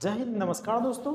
जय हिंद। नमस्कार दोस्तों।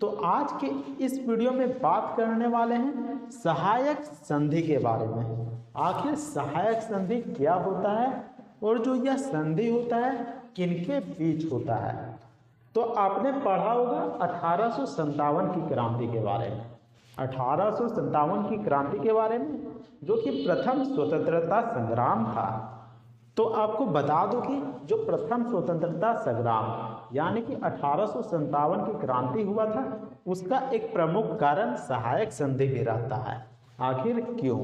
तो आज के इस वीडियो में बात करने वाले हैं सहायक संधि के बारे में। आखिर सहायक संधि क्या होता है और जो यह संधि होता है किनके बीच होता है। तो आपने पढ़ा होगा 1857 की क्रांति के बारे में। 1857 की क्रांति के बारे में जो कि प्रथम स्वतंत्रता संग्राम था। तो आपको बता दूं कि जो प्रथम स्वतंत्रता संग्राम यानी कि 1857 की क्रांति हुआ था उसका एक प्रमुख कारण सहायक संधि भी रहता है। आखिर क्यों?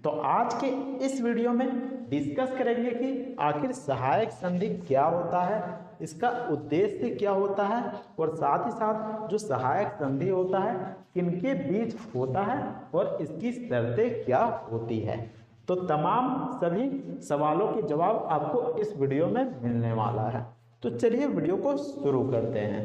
तो आज के इस वीडियो में डिस्कस करेंगे कि आखिर सहायक संधि क्या होता है, इसका उद्देश्य क्या होता है और साथ ही साथ जो सहायक संधि होता है किनके बीच होता है और इसकी शर्तें क्या होती है। तो तमाम सभी सवालों के जवाब आपको इस वीडियो में मिलने वाला है। तो चलिए वीडियो को शुरू करते हैं।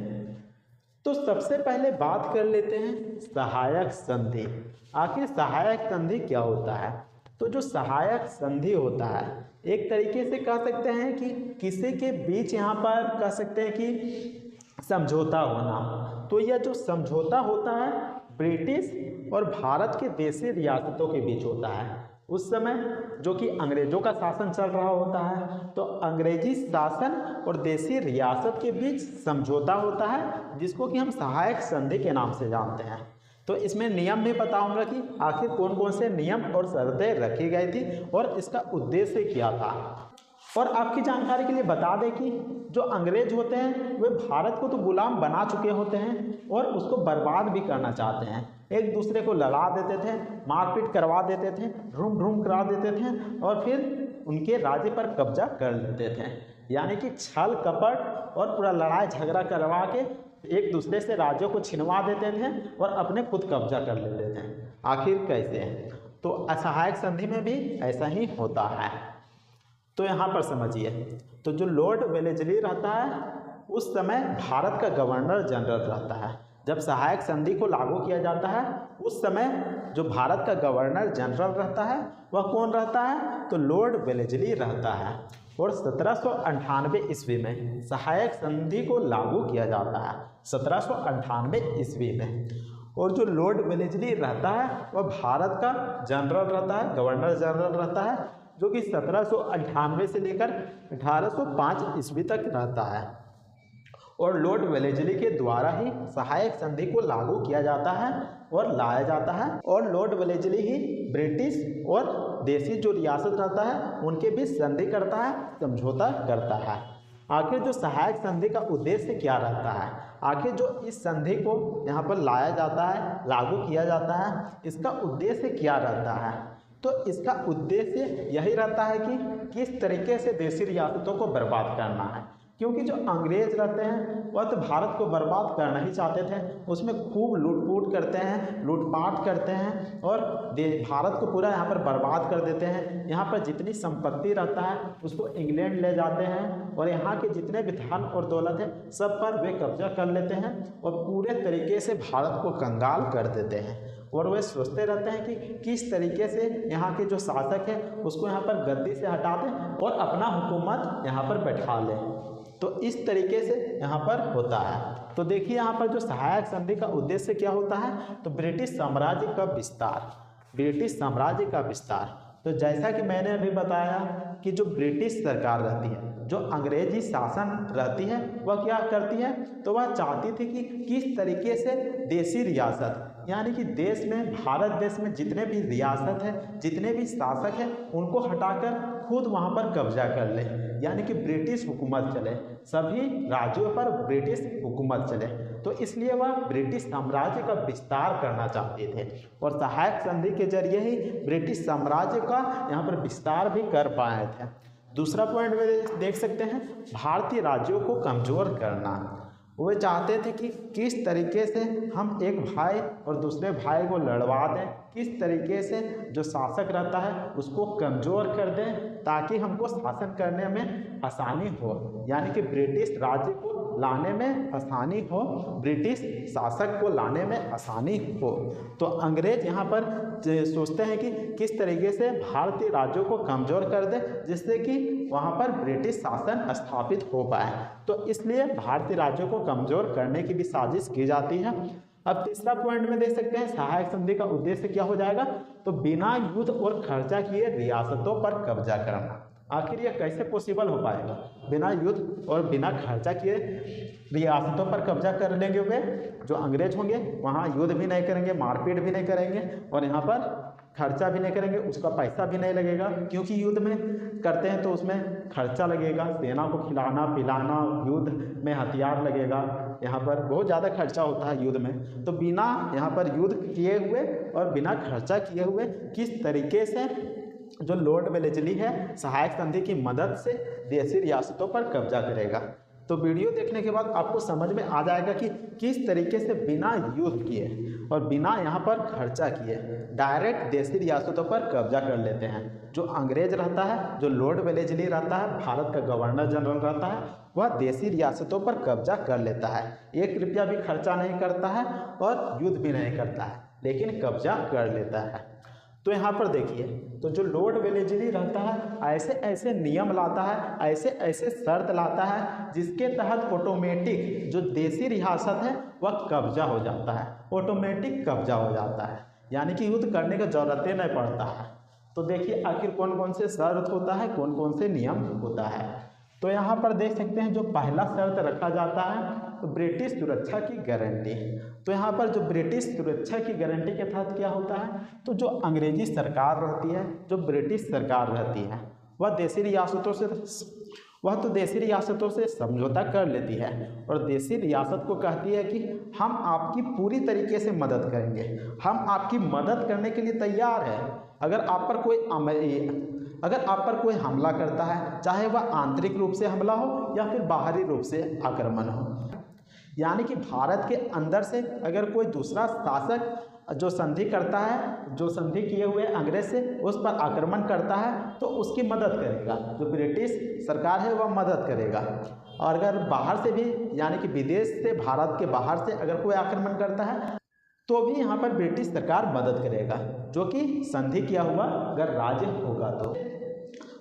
तो सबसे पहले बात कर लेते हैं सहायक संधि। आखिर सहायक संधि क्या होता है? तो जो सहायक संधि होता है एक तरीके से कह सकते हैं कि किसी के बीच यहाँ पर कह सकते हैं कि समझौता होना। तो यह जो समझौता होता है ब्रिटिश और भारत के देशी रियासतों के बीच होता है। उस समय जो कि अंग्रेजों का शासन चल रहा होता है तो अंग्रेजी शासन और देशी रियासत के बीच समझौता होता है जिसको कि हम सहायक संधि के नाम से जानते हैं। तो इसमें नियम भी बताऊंगा कि आखिर कौन कौन से नियम और शर्तें रखी गई थी और इसका उद्देश्य क्या था। और आपकी जानकारी के लिए बता दें कि जो अंग्रेज होते हैं वे भारत को तो गुलाम बना चुके होते हैं और उसको बर्बाद भी करना चाहते हैं। एक दूसरे को लड़ा देते थे, मारपीट करवा देते थे, ढूम ढूम करा देते थे और फिर उनके राज्य पर कब्जा कर लेते थे। यानी कि छल कपट और पूरा लड़ाई झगड़ा करवा के एक दूसरे से राज्यों को छिनवा देते थे और अपने खुद कब्जा कर लेते थे। आखिर कैसे? तो असहायक संधि में भी ऐसा ही होता है। तो यहाँ पर समझिए, तो जो लॉर्ड वेलेस्ली रहता है उस समय भारत का गवर्नर जनरल रहता है। जब सहायक संधि को लागू किया जाता है उस समय जो भारत का गवर्नर जनरल रहता है वह कौन रहता है? तो लॉर्ड वेलेस्ली रहता है। और 1798 ईस्वी में सहायक संधि को लागू किया जाता है। 1798 ईस्वी में। और जो लॉर्ड वेलेस्ली रहता है वह भारत का जनरल रहता है, गवर्नर जनरल रहता है, जो कि 1798 से लेकर 1805 ईस्वी तक रहता है। और लॉर्ड वेलेस्ली के द्वारा ही सहायक संधि को लागू किया जाता है और लाया जाता है। और लॉर्ड वेलेस्ली ही ब्रिटिश और देशी जो रियासत रहता है उनके बीच संधि करता है, समझौता करता है। आखिर जो सहायक संधि का उद्देश्य क्या रहता है? आखिर जो इस संधि को यहाँ पर लाया जाता है, लागू किया जाता है, इसका उद्देश्य क्या रहता है? तो इसका उद्देश्य यही रहता है कि किस तरीके से देशी रियासतों को बर्बाद करना है। क्योंकि जो अंग्रेज रहते हैं वह तो भारत को बर्बाद करना ही चाहते थे। उसमें खूब लूटपूट करते हैं, लूटपाट करते हैं और भारत को पूरा यहाँ पर बर्बाद कर देते हैं। यहाँ पर जितनी संपत्ति रहता है उसको इंग्लैंड ले जाते हैं और यहाँ के जितने भी धन और दौलत है सब पर वे कब्जा कर लेते हैं और पूरे तरीके से भारत को कंगाल कर देते हैं। और वे सोचते रहते हैं कि किस तरीके से यहाँ के जो शासक है उसको यहाँ पर गद्दी से हटा दें और अपना हुकूमत यहाँ पर बैठा लें। तो इस तरीके से यहाँ पर होता है। तो देखिए यहाँ पर जो सहायक संधि का उद्देश्य क्या होता है? तो ब्रिटिश साम्राज्य का विस्तार। ब्रिटिश साम्राज्य का विस्तार। तो जैसा कि मैंने अभी बताया कि जो ब्रिटिश सरकार रहती है, जो अंग्रेजी शासन रहती है, वह क्या करती है? तो वह चाहती थी कि किस तरीके से देशी रियासत यानी कि देश में, भारत देश में जितने भी रियासत है, जितने भी शासक हैं उनको हटाकर खुद वहाँ पर कब्जा कर ले। यानी कि ब्रिटिश हुकूमत चले, सभी राज्यों पर ब्रिटिश हुकूमत चले। तो इसलिए वह ब्रिटिश साम्राज्य का विस्तार करना चाहते थे और सहायक संधि के जरिए ही ब्रिटिश साम्राज्य का यहाँ पर विस्तार भी कर पाए थे। दूसरा पॉइंट में देख सकते हैं भारतीय राज्यों को कमज़ोर करना। वे चाहते थे कि किस तरीके से हम एक भाई और दूसरे भाई को लड़वा दें, किस तरीके से जो शासक रहता है उसको कमज़ोर कर दें ताकि हमको शासन करने में आसानी हो। यानी कि ब्रिटिश राज्य को लाने में आसानी हो, ब्रिटिश शासक को लाने में आसानी हो। तो अंग्रेज यहाँ पर सोचते हैं कि किस तरीके से भारतीय राज्यों को कमज़ोर कर दे जिससे कि वहाँ पर ब्रिटिश शासन स्थापित हो पाए। तो इसलिए भारतीय राज्यों को कमज़ोर करने की भी साजिश की जाती है। अब तीसरा पॉइंट में देख सकते हैं सहायक संधि का उद्देश्य क्या हो जाएगा, तो बिना युद्ध और खर्चा किए रियासतों पर कब्जा करना। आखिर यह कैसे पॉसिबल हो पाएगा, बिना युद्ध और बिना खर्चा किए रियासतों पर कब्जा कर लेंगे वे जो अंग्रेज होंगे, वहाँ युद्ध भी नहीं करेंगे, मारपीट भी नहीं करेंगे और यहाँ पर खर्चा भी नहीं करेंगे, उसका पैसा भी नहीं लगेगा क्योंकि युद्ध में करते हैं तो उसमें खर्चा लगेगा, सेना को खिलाना पिलाना, युद्ध में हथियार लगेगा, यहाँ पर बहुत ज़्यादा खर्चा होता है युद्ध में। तो बिना यहाँ पर युद्ध किए हुए और बिना खर्चा किए हुए किस तरीके से जो लॉर्ड वेलेस्ली है सहायक संधि की मदद से देशी रियासतों पर कब्जा करेगा। तो वीडियो देखने के बाद आपको समझ में आ जाएगा कि किस तरीके से बिना युद्ध किए और बिना यहाँ पर खर्चा किए डायरेक्ट देशी रियासतों पर कब्जा कर लेते हैं। जो अंग्रेज रहता है, जो लॉर्ड वेलेस्ली रहता है, भारत का गवर्नर जनरल रहता है, वह देशी रियासतों पर कब्जा कर लेता है, 1 रुपया भी खर्चा नहीं करता है और युद्ध भी नहीं करता है, लेकिन कब्जा कर लेता है। तो यहाँ पर देखिए, तो जो लॉर्ड वेलेस्ली रहता है ऐसे ऐसे नियम लाता है, ऐसे ऐसे शर्त लाता है जिसके तहत ऑटोमेटिक जो देशी रियासत है वह कब्जा हो जाता है, ऑटोमेटिक कब्जा हो जाता है, यानी कि युद्ध करने की जरूरत ही नहीं पड़ता है। तो देखिए आखिर कौन कौन से शर्त होता है, कौन कौन से नियम होता है। तो यहाँ पर देख सकते हैं जो पहला शर्त रखा जाता है तो ब्रिटिश सुरक्षा की गारंटी। तो यहाँ पर जो ब्रिटिश सुरक्षा की गारंटी के तहत क्या होता है, तो जो अंग्रेजी सरकार रहती है, जो ब्रिटिश सरकार रहती है, वह देशी रियासतों से समझौता कर लेती है और देशी रियासत को कहती है कि हम आपकी पूरी तरीके से मदद करेंगे, हम आपकी मदद करने के लिए तैयार है। अगर आप पर कोई हमला करता है, चाहे वह आंतरिक रूप से हमला हो या फिर बाहरी रूप से आक्रमण हो, यानी कि भारत के अंदर से अगर कोई दूसरा शासक जो संधि करता है, जो संधि किए हुए अंग्रेज से उस पर आक्रमण करता है तो उसकी मदद करेगा, जो ब्रिटिश सरकार है वह मदद करेगा। और अगर बाहर से भी यानी कि विदेश से, भारत के बाहर से अगर कोई आक्रमण करता है तो भी यहाँ पर ब्रिटिश सरकार मदद करेगा, जो कि संधि किया हुआ अगर राज्य होगा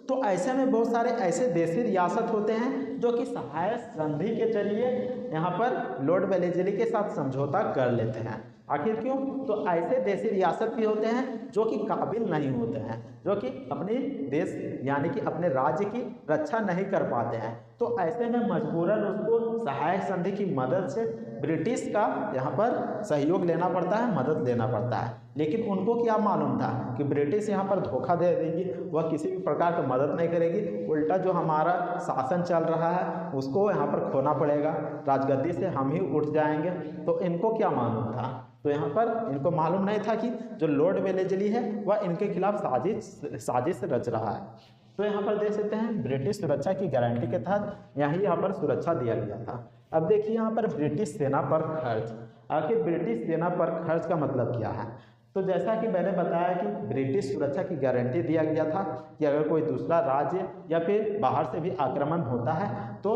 तो ऐसे में बहुत सारे ऐसे देशी रियासत होते हैं जो कि सहायक संधि के जरिए यहाँ पर लॉर्ड वेलेस्ली के साथ समझौता कर लेते हैं। आखिर क्यों, तो ऐसे देशी रियासत भी होते हैं जो कि काबिल नहीं होते हैं, जो कि अपने देश यानी कि अपने राज्य की रक्षा नहीं कर पाते हैं, तो ऐसे में मजबूरन उसको सहायक संधि की मदद से ब्रिटिश का यहाँ पर सहयोग लेना पड़ता है, मदद लेना पड़ता है। लेकिन उनको क्या मालूम था कि ब्रिटिश यहाँ पर धोखा दे देगी, वह किसी भी प्रकार की मदद नहीं करेगी, उल्टा जो हमारा शासन चल रहा है उसको यहाँ पर खोना पड़ेगा, राजगद्दी से हम ही उठ जाएंगे। तो इनको क्या मालूम था, तो यहाँ पर इनको मालूम नहीं था कि जो लॉर्ड वेलेस्ली है वह इनके खिलाफ साजिश रच रहा है। तो यहाँ पर देख सकते हैं ब्रिटिश सुरक्षा की गारंटी के तहत यहाँ पर सुरक्षा दिया गया था। अब देखिए यहाँ पर ब्रिटिश सेना पर खर्च। आखिर ब्रिटिश सेना पर खर्च का मतलब क्या है, तो जैसा कि मैंने बताया कि ब्रिटिश सुरक्षा की गारंटी दिया गया था कि अगर कोई दूसरा राज्य या फिर बाहर से भी आक्रमण होता है तो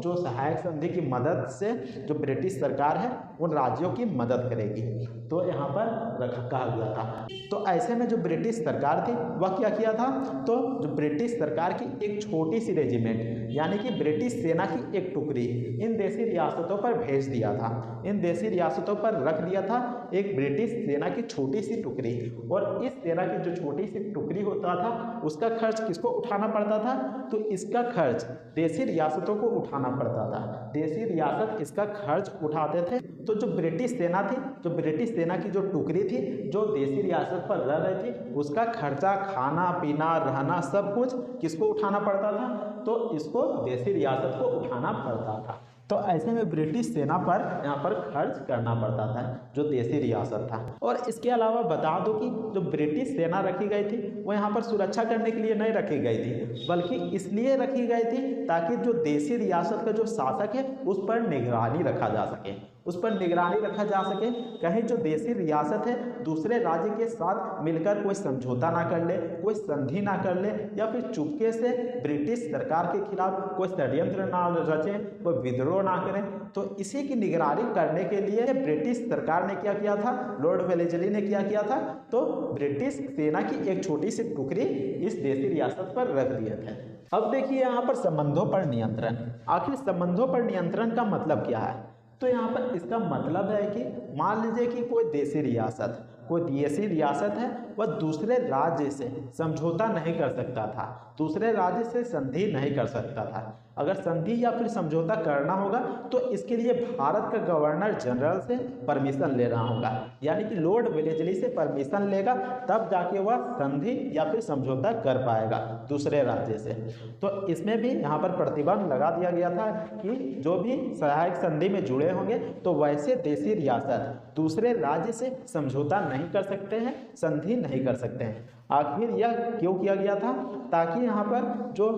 जो सहायक संधि की मदद से जो ब्रिटिश सरकार है उन राज्यों की मदद करेगी। तो यहाँ पर कहा गया था। तो ऐसे में जो ब्रिटिश सरकार थी वह क्या किया था, तो जो ब्रिटिश सरकार की एक छोटी सी रेजिमेंट यानी कि ब्रिटिश सेना की एक टुकड़ी इन देशी रियासतों पर भेज दिया था, इन देशी रियासतों पर रख दिया था एक ब्रिटिश सेना की छोटी सी टुकड़ी। और इस सेना की जो छोटी सी टुकड़ी होता था उसका खर्च किसको उठाना पड़ता था, तो इसका खर्च देशी रियासतों को उठाना पड़ता था, देशी रियासत इसका खर्च उठाते थे। तो जो ब्रिटिश सेना थी, जो ब्रिटिश सेना की जो टुकड़ी थी जो देशी रियासत पर रह रही थी, उसका खर्चा, खाना पीना रहना सब कुछ किसको उठाना पड़ता था, तो इसको देशी रियासत को उठाना पड़ता था। तो ऐसे में ब्रिटिश सेना पर यहाँ पर खर्च करना पड़ता था जो देशी रियासत था। और इसके अलावा बता दूं कि जो ब्रिटिश सेना रखी गई थी वो यहाँ पर सुरक्षा करने के लिए नहीं रखी गई थी, बल्कि इसलिए रखी गई थी ताकि जो देशी रियासत का जो शासक है उस पर निगरानी रखा जा सके, उस पर निगरानी रखा जा सके, कहीं जो देशी रियासत है दूसरे राज्य के साथ मिलकर कोई समझौता ना कर ले, कोई संधि ना कर ले, या फिर चुपके से ब्रिटिश सरकार के खिलाफ कोई षड्यंत्र ना रचे, कोई विद्रोह ना करें। तो इसी की निगरानी करने के लिए ब्रिटिश सरकार ने क्या किया था, लॉर्ड वेलेस्ली ने क्या किया था, तो ब्रिटिश सेना की एक छोटी सी टुकड़ी इस देशी रियासत पर रख दिए थे। अब देखिए यहाँ पर संबंधों पर नियंत्रण। आखिर संबंधों पर नियंत्रण का मतलब क्या है? तो यहाँ पर इसका मतलब है कि मान लीजिए कि कोई देशी रियासत है, वह दूसरे राज्य से समझौता नहीं कर सकता था, दूसरे राज्य से संधि नहीं कर सकता था। अगर संधि या फिर समझौता करना होगा तो इसके लिए भारत का गवर्नर जनरल से परमिशन लेना होगा, यानी कि लॉर्ड वेलेस्ली से परमिशन लेगा, तब जाके वह संधि या फिर समझौता कर पाएगा दूसरे राज्य से। तो इसमें भी यहाँ पर प्रतिबंध लगा दिया गया था कि जो भी सहायक संधि में जुड़े होंगे तो वैसे देशी रियासत दूसरे राज्य से समझौता नहीं कर सकते हैं, संधि नहीं कर सकते हैं। आखिर यह क्यों किया गया था? ताकि यहाँ पर जो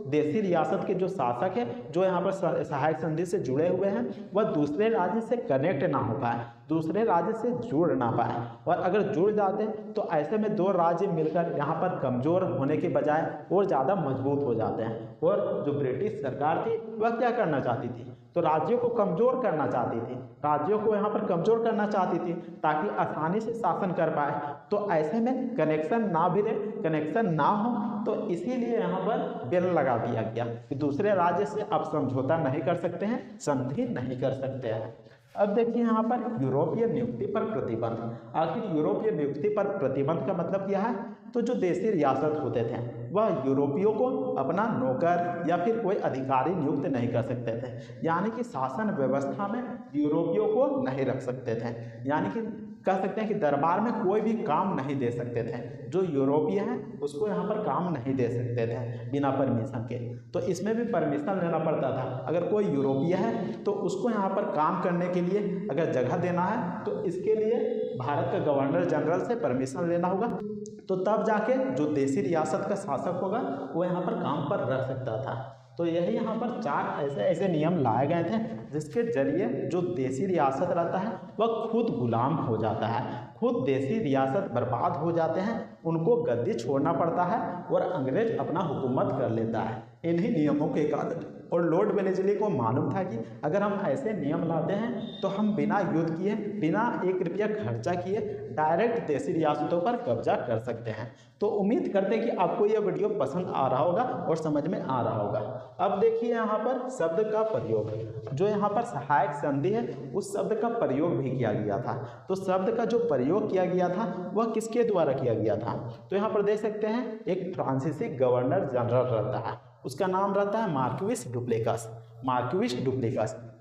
देशी रियासत के जो शासक है, जो यहाँ पर सहायक संधि से जुड़े हुए हैं, वह दूसरे राज्य से कनेक्ट ना हो पाए, दूसरे राज्य से जुड़ ना पाए। और अगर जुड़ जाते तो ऐसे में दो राज्य मिलकर यहाँ पर कमज़ोर होने के बजाय और ज़्यादा मजबूत हो जाते हैं। और जो ब्रिटिश सरकार थी वह क्या करना चाहती थी, तो राज्यों को कमज़ोर करना चाहती थी, राज्यों को यहाँ पर कमज़ोर करना चाहती थी ताकि आसानी से शासन कर पाए। तो ऐसे में कनेक्शन ना भिड़े, कनेक्शन ना हो, तो इसीलिए यहाँ पर बिल लगा दिया गया कि दूसरे राज्य से आप समझौता नहीं कर सकते हैं, संधि नहीं कर सकते हैं। अब देखिए यहाँ पर यूरोपीय नियुक्ति पर प्रतिबंध। आखिर यूरोपीय नियुक्ति पर प्रतिबंध का मतलब क्या है? तो जो देशी रियासत होते थे वह यूरोपियों को अपना नौकर या फिर कोई अधिकारी नियुक्त नहीं कर सकते थे, यानी कि शासन व्यवस्था में यूरोपियों को नहीं रख सकते थे, यानी कि कह सकते हैं कि दरबार में कोई भी काम नहीं दे सकते थे। जो यूरोपीय हैं उसको यहाँ पर काम नहीं दे सकते थे बिना परमिशन के। तो इसमें भी परमिशन लेना पड़ता था। अगर कोई यूरोपीय है तो उसको यहाँ पर काम करने के लिए अगर जगह देना है तो इसके लिए भारत का गवर्नर जनरल से परमिशन लेना होगा, तो तब जाके जो देशी रियासत का शासक होगा वो यहाँ पर काम पर रख सकता था। तो यही यहाँ पर 4 ऐसे नियम लाए गए थे जिसके जरिए जो देशी रियासत रहता है वह खुद गुलाम हो जाता है, खुद देशी रियासत बर्बाद हो जाते हैं, उनको गद्दी छोड़ना पड़ता है और अंग्रेज अपना हुकूमत कर लेता है इन्हीं नियमों के कारण। और लॉर्ड वेलेस्ली को मालूम था कि अगर हम ऐसे नियम लाते हैं तो हम बिना युद्ध किए, बिना 1 रुपया खर्चा किए डायरेक्ट देशी रियासतों पर कब्जा कर सकते हैं। तो उम्मीद करते हैं कि आपको यह वीडियो पसंद आ रहा होगा और समझ में आ रहा होगा। अब देखिए यहाँ पर शब्द का प्रयोग, जो यहाँ पर सहायक संधि है उस शब्द का प्रयोग भी किया गया था। तो शब्द का जो प्रयोग किया गया था वह किसके द्वारा किया गया था? तो यहाँ पर देख सकते हैं एक फ्रांसीसी गवर्नर जनरल रहता है, उसका नाम रहता है मार्क्विस डुप्लेक्स,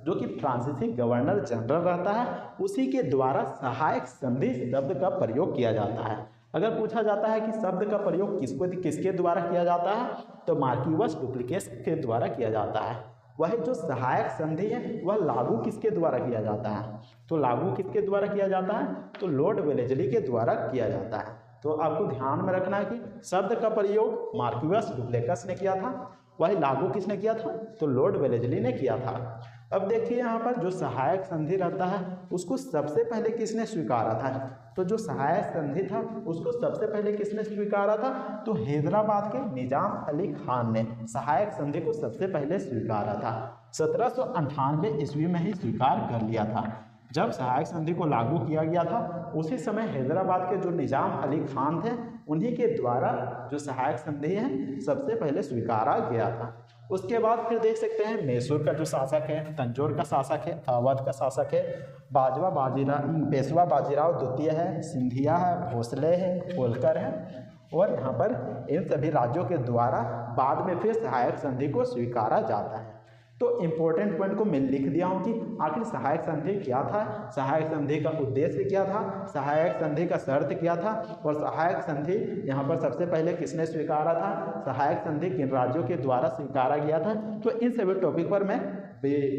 जो कि फ्रांसीसी गवर्नर जनरल रहता है, उसी के द्वारा सहायक संधि शब्द का प्रयोग किया जाता है। अगर पूछा जाता है कि शब्द का प्रयोग किसके द्वारा किया जाता है, तो मार्क्विस डुप्लेक्स के द्वारा किया जाता है। वह जो सहायक संधि है वह लागू किसके द्वारा किया जाता है? तो लागू किसके द्वारा किया जाता है? तो लॉर्ड वेलेस्ली के द्वारा किया जाता है। तो आपको ध्यान में रखना है कि शब्द का प्रयोग मार्क्विस डुप्लेक्स ने किया था, वही लागू किसने किया था? तो लॉर्ड वेलेस्ली ने किया था। अब देखिए यहाँ पर जो सहायक संधि रहता है उसको सबसे पहले किसने स्वीकारा था? तो जो सहायक संधि था उसको सबसे पहले किसने स्वीकारा था? तो हैदराबाद के निजाम अली खान ने सहायक संधि को सबसे पहले स्वीकारा था। 1798 ईस्वी में ही स्वीकार कर लिया था। जब सहायक संधि को लागू किया गया था उसी समय हैदराबाद के जो निजाम अली खान थे उन्हीं के द्वारा जो सहायक संधि है सबसे पहले स्वीकारा गया था। उसके बाद फिर देख सकते हैं मैसूर का जो शासक है, तंजौर का शासक है, अवध का शासक है, पेशवा बाजीराव द्वितीय है, सिंधिया है, भोसले है, होलकर है, और यहाँ पर इन सभी राज्यों के द्वारा बाद में फिर सहायक संधि को स्वीकारा जाता है। तो इम्पोर्टेंट पॉइंट को मैं लिख दिया हूँ कि आखिर सहायक संधि क्या था, सहायक संधि का उद्देश्य क्या था, सहायक संधि का शर्त क्या था, और सहायक संधि यहाँ पर सबसे पहले किसने स्वीकारा था, सहायक संधि किन राज्यों के द्वारा स्वीकारा गया था। तो इन सभी टॉपिक पर मैं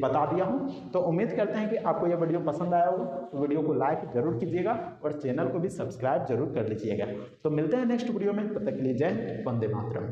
बता दिया हूँ। तो उम्मीद करते हैं कि आपको यह वीडियो पसंद आया होगा। तो वीडियो को लाइक जरूर कीजिएगा और चैनल को भी सब्सक्राइब जरूर कर लीजिएगा। तो मिलते हैं नेक्स्ट वीडियो में, तब तक के लिए जय हिंद, वंदे मातरम।